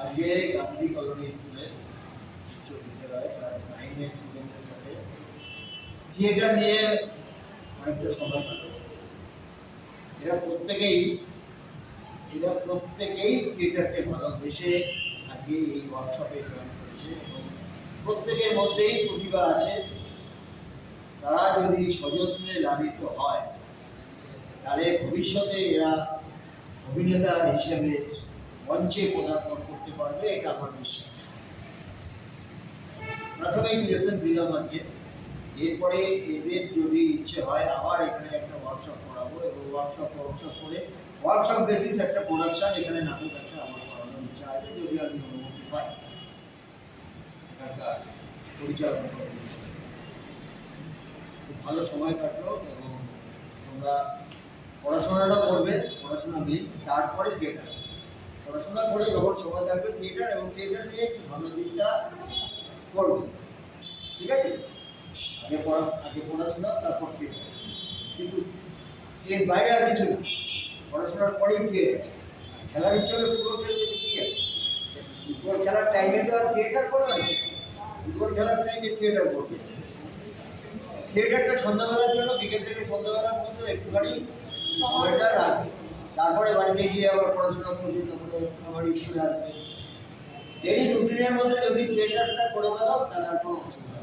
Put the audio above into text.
আজকে গান্ধী কলোনি স্কুলের উচ্চ বিদ্যালয়ে ক্লাস 9 এর স্টুডেন্টদের সাথে থিয়েটার নিয়ে অনেকটা সময় কাটাবো। এরা প্রত্যেকেই থিয়েটারকে ভালোবেসে আজকে এই ওয়ার্কশপে জয়েন করেছে এবং প্রত্যেকের মধ্যেই প্রতিভা আছে। তারা যদি সযত্নে লালিত হয় তাহলে ভবিষ্যতে এরা অভিনেতা হিসেবে মঞ্চে পদার্পণ করতে পারবে, এটা আমার বিশ্বাস। প্রথমেই লেসন দিলাম আজকে, এরপরে এদের যদি ইচ্ছে হয় আবার এখানে একটা ওয়ার্কশপ করাবো এবং ওয়ার্কশপ করে ওয়ার্কশপ বেসিস একটা প্রোডাকশন এখানে নাটক একটা আমার করানোর ইচ্ছা আছে, যদি আমি অনুমতি পাই এখানকার পরিচালনা করবো। খুব ভালো সময় কাটলো এবং তোমরা পড়াশোনাটা করবে, পড়াশোনা মেন, তারপরে থিয়েটার। পড়াশোনা করে যখন সময় থাকবে থিয়েটার, এবং থিয়েটার নিয়ে একটু ভালো দিকটা করবে, ঠিক আছে? আগে পড়াশোনা, তারপর থিয়েটার, কিন্তু এর বাইরে আর কিছু না। পড়াশোনার পরেই থিয়েটার। খেলার ইচ্ছা হলে ফুটবল খেলতে, ঠিক আছে? ফুটবল খেলার টাইমে তো আর থিয়েটার করবে না, ফুটবল খেলার টাইমে থিয়েটার করবে। থিয়েটারটা সন্ধ্যাবেলার জন্য, বিকেল থেকে সন্ধ্যাবেলা পর্যন্ত একটুখানি সময়টা রাখবে, তারপরে বাড়িতে গিয়ে আবার পড়াশোনা করবে, তারপরে আবার স্কুলে আসবে। ডেইলি রুটিনের মধ্যে যদি থিয়েটারটা করে ফেলাও তাহলে আর কোনো অসুবিধা